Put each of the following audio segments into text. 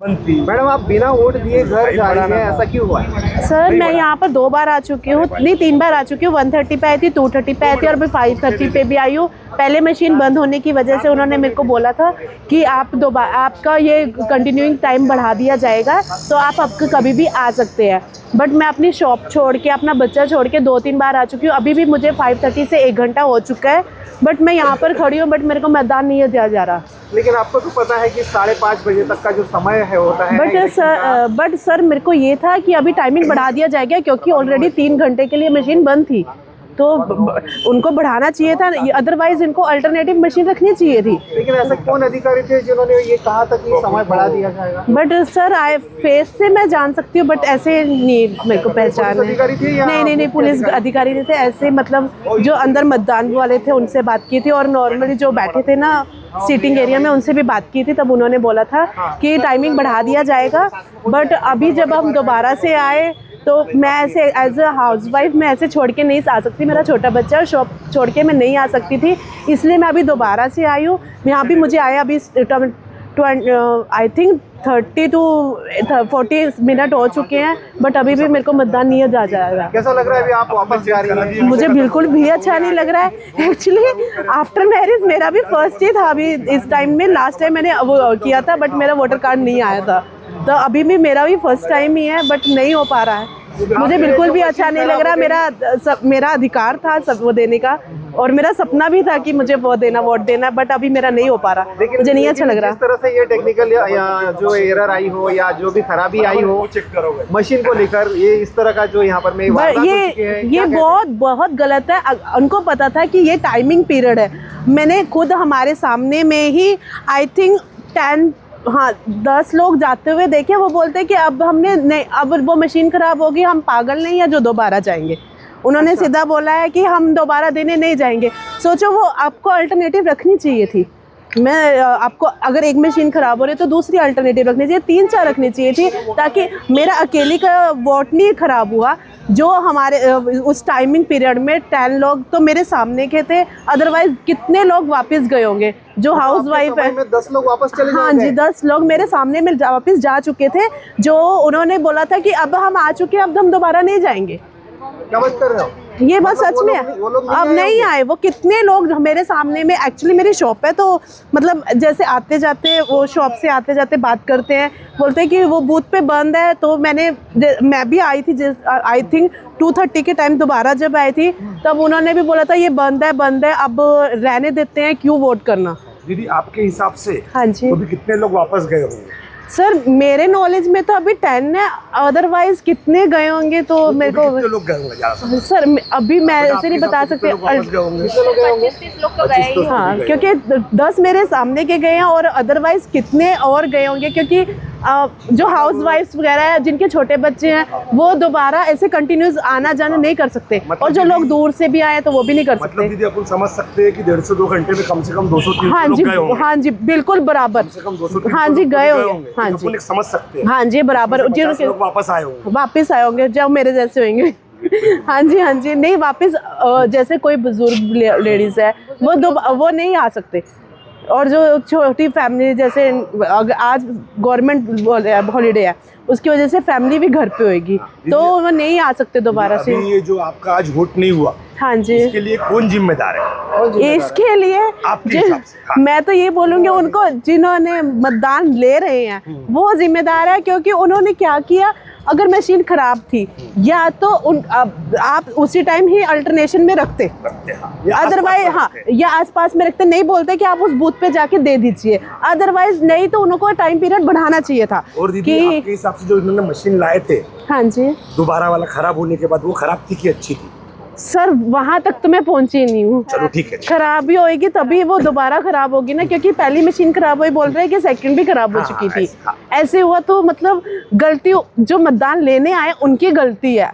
Madam आप बिना vote दिए घर जा रही हैं, ऐसा क्यों हुआ? सर मैं यहाँ पर 2 बार आ चुकी हूँ, नहीं 3 बार आ चुकी हूँ। 1:30 पे आई थी, 2:30 पे आई थी और मैं 5:30 पे भी आई हूँ। पहले मशीन बंद होने की वजह से उन्होंने मेरे को बोला था कि आपका ये कंटिन्यूइंग टाइम बढ़ा दिया जाएगा, तो आप कभी भी आ सकते हैं। बट मैं अपनी शॉप छोड़ के, अपना बच्चा छोड़ के 2-3 बार आ चुकी हूँ। अभी भी मुझे 5:30 से 1 घंटा हो चुका है, बट मैं यहाँ पर खड़ी हूँ, बट मेरे को मतदान नहीं दिया जा रहा। लेकिन आपको तो पता है कि 5:30 बजे तक का जो समय है होता है। बट सर मेरे को ये था कि अभी टाइमिंग बढ़ा दिया जाएगा, क्योंकि ऑलरेडी 3 घंटे के लिए मशीन बंद थी, तो उनको बढ़ाना चाहिए था, अदरवाइज इनको अल्टरनेटिव मशीन रखनी चाहिए थी। लेकिन ऐसे कौन अधिकारी थे जिन्होंने ये कहा था कि समय बढ़ा दिया जाएगा? बट सर फेस से मैं जान सकती हूँ, बट ऐसे नहीं मेरे को पहचान है। नहीं पुलिस अधिकारी नहीं थे, ऐसे मतलब जो अंदर मतदान वाले थे उनसे बात की थी, और नॉर्मली जो बैठे थे ना सीटिंग एरिया में उनसे भी बात की थी। तब उन्होंने बोला था कि टाइमिंग बढ़ा दिया जाएगा। बट अभी जब हम दोबारा से आए तो मैं ऐसे एज अ हाउसवाइफ मैं ऐसे छोड़ के नहीं आ सकती, मेरा छोटा बच्चा, शॉप छोड़ के मैं नहीं आ सकती थी, इसलिए मैं अभी दोबारा से आई हूँ। यहाँ भी मुझे आया अभी आई थिंक 30 to 40 मिनट हो चुके हैं, बट अभी भी मेरे को मतदान नहीं दिया जाएगा। कैसा लग रहा है अभी आप वापस जा रही हैं? मुझे बिल्कुल भी अच्छा नहीं लग रहा है। एक्चुअली आफ्टर मैरिज मेरा भी फर्स्ट ही था अभी इस टाइम में। लास्ट टाइम मैंने वो किया था, बट मेरा वोटर कार्ड नहीं आया था, तो अभी भी मेरा भी फर्स्ट टाइम ही है, बट नहीं हो पा रहा है। मुझे बिल्कुल भी अच्छा नहीं लग रहा। मेरा अधिकार था सब वो देने का, और मेरा सपना भी था कि मुझे वोट देना, बट अभी मेरा नहीं हो पा रहा, मुझे नहीं अच्छा लग रहा। जिस तरह से ये टेक्निकल या जो एरर आई हो या जो भी खराबी आई हो मशीन को लेकर, ये इस तरह का जो यहाँ पर ये बहुत गलत है। उनको पता था कि ये टाइमिंग पीरियड है। मैंने खुद हमारे सामने में ही आई थिंक 10 लोग जाते हुए देखे, वो बोलते हैं कि अब हमने नहीं, अब वो मशीन खराब होगी, हम पागल नहीं है जो दोबारा जाएंगे। उन्होंने सीधा बोला है कि हम दोबारा देने नहीं जाएंगे। सोचो, वो आपको अल्टरनेटिव रखनी चाहिए थी। मैं आपको अगर एक मशीन खराब हो रही है तो दूसरी अल्टरनेटिव रखनी चाहिए, 3-4 रखनी चाहिए थी, ताकि मेरा अकेले का वोट नहीं खराब हुआ। जो हमारे उस टाइमिंग पीरियड में 10 लोग तो मेरे सामने के थे, अदरवाइज कितने लोग वापस गए होंगे। जो हाउस वाइफ है 10 लोग वापस चले जाएंगे। हाँ जी, 10 लोग मेरे सामने में वापस जा चुके थे, जो उन्होंने बोला था कि अब हम आ चुके हैं, अब हम दोबारा नहीं जाएंगे। क्या बात कर रहे हो? ये बात सच में अब नहीं आए। वो कितने लोग मेरे सामने में, एक्चुअली मेरी शॉप है, तो मतलब जैसे आते जाते वो शॉप से आते जाते बात करते हैं, बोलते हैं कि वो बूथ पे बंद है। तो मैं भी आई थी, आई थिंक 2:30 के टाइम दोबारा जब आई थी, तब उन्होंने भी बोला था ये बंद है, अब रहने देते हैं, क्यों वोट करना। दीदी आपके हिसाब से हाँ जी, तो भी कितने लोग वापस गए होंगे? सर मेरे नॉलेज में तो अभी 10 है, अदरवाइज कितने गए होंगे तो मेरे को कितने लोग गए होंगे सर अभी मैं ऐसे नहीं बता सकते। 25-30 लोग तो गए ही। हाँ, क्योंकि 10 मेरे सामने के गए हैं, और अदरवाइज कितने और गए होंगे, क्योंकि जो हाउस वाइफ्स वगैरह है जिनके छोटे बच्चे हैं, वो दोबारा ऐसे कंटिन्यूस आना जाना नहीं कर सकते, और जो लोग दूर से भी आए तो वो भी नहीं कर सकते। दीदी अपन समझ सकते हैं कि 1.5 से 2 घंटे में कम से कम 200-300 हाँ लोग जी, गए होंगे। हाँ जी, बिल्कुल बराबर। कम से कम 200-300 हाँ जी, गए होंगे। हाँ अपन जी, समझ सकते हैं। हाँ जी, बराबर। लोग वापस आए होंगे, वापस आए होंगे जब मेरे जैसे होंगे। हाँ जी, नहीं वापस जैसे कोई बुजुर्ग लेडीज है वो नहीं आ सकते, और जो छोटी फैमिली, जैसे आज गवर्नमेंट हॉलीडे है, उसकी वजह से फैमिली भी घर पे होगी, तो वो नहीं आ सकते दोबारा से। ये जो आपका आज वोट नहीं हुआ, हाँ जी, इसके लिए कौन जिम्मेदार है? इसके लिए आपके हिसाब से? हाँ। मैं तो ये बोलूँगी, उनको जिन्होंने मतदान ले रहे हैं वो जिम्मेदार है, क्योंकि उन्होंने क्या किया, अगर मशीन खराब थी या तो आप उसी टाइम ही अल्टरनेशन में रखते, अदरवाइज हाँ, या आसपास में रखते, नहीं बोलते कि आप उस बूथ पे जाके दे दीजिए, अदरवाइज नहीं तो उनको टाइम पीरियड बढ़ाना चाहिए था। और दीदी आपके हिसाब से जो इन्होंने मशीन लाए थे, हाँ जी, दोबारा वाला खराब होने के बाद, वो खराब थी कि अच्छी थी? सर वहाँ तक तो मैं पहुँची नहीं हूँ। चलो ठीक है, खराबी होगी तभी वो दोबारा खराब होगी ना, क्योंकि पहली मशीन खराब हुई, बोल रहे हैं कि सेकंड भी खराब हो चुकी थी। ऐसे हुआ तो मतलब गलती जो मतदान लेने आए उनकी गलती है।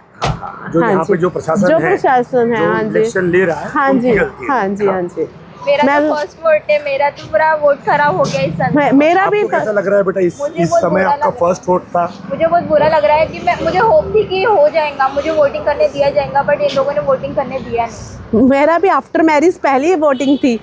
जो यहाँ पे जो प्रशासन है, हाँ जी, इलेक्शन ले रहा है, हाँ जी, हाँ जी, हाँ जी। मेरा तो फर्स्ट वोट है, मेरा तो पूरा वोट खराब हो गया इस समय। मेरा भी कैसा लग रहा है बेटा? इस समय आपका फर्स्ट वोट था। मुझे बहुत बुरा लग रहा है कि मुझे होप थी कि हो जाएगा, मुझे वोटिंग करने दिया जाएगा, बट इन लोगों ने वोटिंग करने दिया नहीं। मेरा भी आफ्टर मैरिज पहली वोटिंग थी,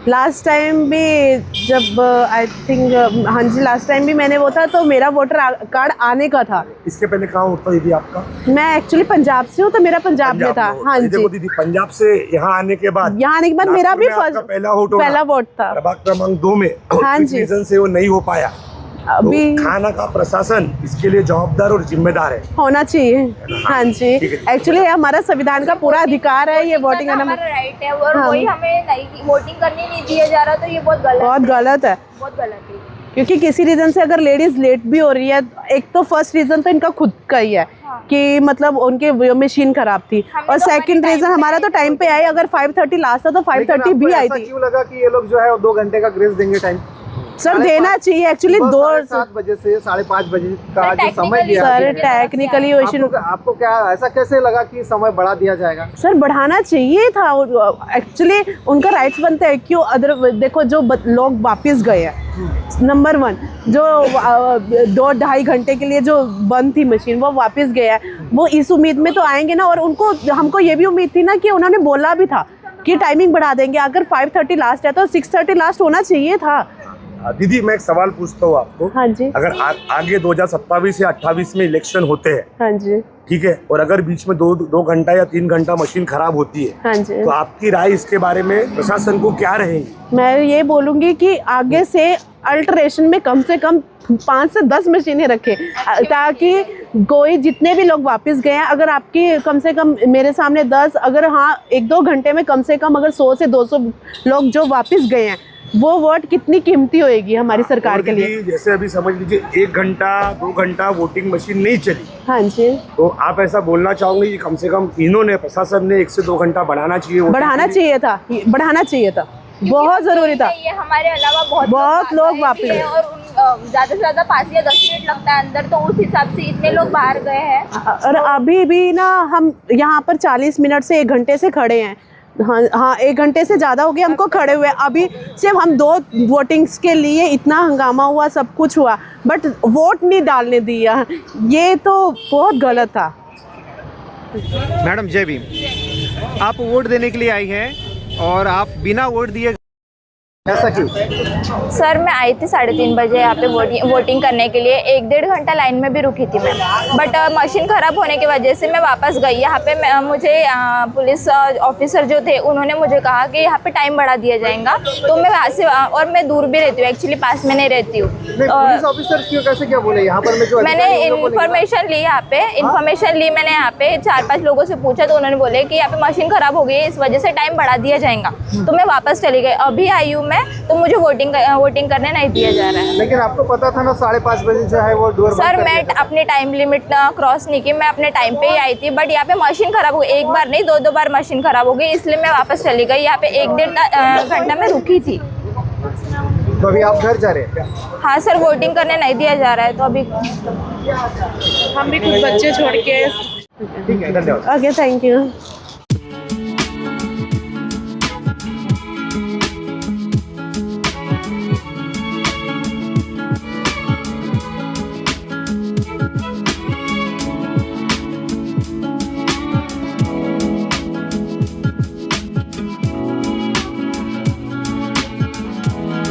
लास्ट टाइम भी जब आई थिंक हाँ जी लास्ट टाइम भी मैंने वो था तो मेरा वोटर कार्ड आने का था। इसके पहले कहाँ होता दीदी आपका? मैं एक्चुअली पंजाब से हूँ तो मेरा पंजाब में था। हाँ जी देखो दीदी, पंजाब से यहाँ आने के बाद मेरा भी आपका पहला वोट था प्रभाग क्रमांक 2 में। हाँ किस जी। रीजन से वो नहीं हो पाया? अभी तो थाना का प्रशासन इसके लिए जवाबदार और जिम्मेदार है। होना चाहिए। हाँ जी, एक्चुअली हमारा संविधान का पूरा अधिकार है ये वोटिंग करना। हमारा राइट है और हाँ। वही हमें नहीं वोटिंग करने नहीं दिया जा रहा, तो ये बहुत गलत है बहुत गलत है। क्योंकि किसी रीजन से अगर लेडीज लेट भी हो रही है, एक तो फर्स्ट रीजन तो इनका खुद का ही है कि मतलब उनके मशीन खराब थी, और सेकंड रीजन हमारा तो टाइम पे आई। अगर 5:30 लास्ट था तो 5:30 भी आई थी। क्यों लगा कि ये लोग जो है 2 घंटे का ग्रेस देंगे टाइम? सर देना चाहिए एक्चुअली। 7 बजे से 5:30 बजे का जो समय दिया सर गया है, टेक्निकली आपको क्या ऐसा कैसे लगा कि समय बढ़ा दिया जाएगा? सर बढ़ाना चाहिए था। एक्चुअली उनका राइट्स बनता है। क्यों अदर देखो जो लोग वापस गए हैं, नंबर 1 जो 2-2.5 घंटे के लिए जो बंद थी मशीन वो वापस गया है, वो इस उम्मीद में तो आएंगे ना। और उनको हमको ये भी उम्मीद थी ना कि उन्होंने बोला भी था कि टाइमिंग बढ़ा देंगे। अगर 5:30 लास्ट है तो 6:30 लास्ट होना चाहिए था। दीदी मैं एक सवाल पूछता हूँ आपको। हाँ जी। अगर आगे 2027 या 28 में इलेक्शन होते हैं, हाँ जी, ठीक है, और अगर बीच में 2 घंटा या 3 घंटा मशीन खराब होती है, हाँ जी, तो आपकी राय इसके बारे में प्रशासन को क्या रहेगी? मैं ये बोलूँगी कि आगे से अल्टरेशन में कम से कम 5 से 10 मशीनें रखें, ताकि कोई जितने भी लोग वापस गए हैं, अगर आपकी कम से कम मेरे सामने 10, अगर हाँ 1-2 घंटे में कम से कम अगर 100 से 200 लोग जो वापस गए हैं, वो वोट कितनी कीमती होएगी हमारी सरकार के लिए। जैसे अभी समझ लीजिए 1 घंटा 2 घंटा वोटिंग मशीन नहीं चली, हाँ जी, तो आप ऐसा बोलना चाहोगे कि कम से कम इन्होंने प्रशासन ने 1 से 2 घंटा बढ़ाना चाहिए? बढ़ाना चाहिए था, बहुत जरूरी था। ये हमारे अलावा बहुत लोग वापस गए और ज्यादा से ज्यादा 5 या 10 मिनट लगता है अंदर, तो उस हिसाब से इतने लोग बाहर गए हैं। और अभी भी ना हम यहाँ पर 40 मिनट से 1 घंटे से खड़े हैं। हाँ 1 घंटे से ज़्यादा हो गया हमको खड़े हुए। अभी सिर्फ हम 2 वोटिंग्स के लिए इतना हंगामा हुआ, सब कुछ हुआ, बट वोट नहीं डालने दिया। ये तो बहुत गलत था। मैडम जय भीम, आप वोट देने के लिए आई हैं और आप बिना वोट दिए, ऐसा क्यों? सर मैं आई थी 3:30 बजे यहाँ पे वोटिंग करने के लिए। 1-1.5 घंटा लाइन में भी रुकी थी मैं, बट मशीन ख़राब होने की वजह से मैं वापस गई। यहाँ पे मुझे पुलिस ऑफिसर जो थे उन्होंने मुझे कहा कि यहाँ पे टाइम बढ़ा दिया जाएगा, तो मैं वहाँ से, और मैं दूर भी रहती हूँ, एक्चुअली पास में नहीं रहती हूँ। पुलिस ऑफिसर क्यों कैसे क्या बोले यहाँ पर? मैंने इन्फॉर्मेशन ली यहाँ पे, मैंने यहाँ पे 4-5 लोगों से पूछा, तो उन्होंने बोले कि यहाँ पे मशीन ख़राब हो गई है, इस वजह से टाइम बढ़ा दिया जाएगा। तो मैं वापस चली गई। अभी आई हूँ मैं, तो मुझे वोटिंग करने नहीं दिया जा रहा है। लेकिन आपको पता था ना 5:30 बजे जो है वो डोर सर मैं अपने टाइम लिमिट क्रॉस नहीं की, मैं अपने टाइम पे ही आई थी, बट यहाँ पे मशीन खराब हो गई। 1 बार नहीं 2-2 बार मशीन खराब हो गई, इसलिए मैं वापस चली गई। यहाँ पे 1-1.5 घंटा मैं रुकी थी। तो अभी आप घर जा रहे हैं? हाँ सर, वोटिंग करने नहीं दिया जा रहा है, तो अभी हम भी कुछ बच्चे छोड़ के। ठीक है, धन्यवाद। Okay, thank you.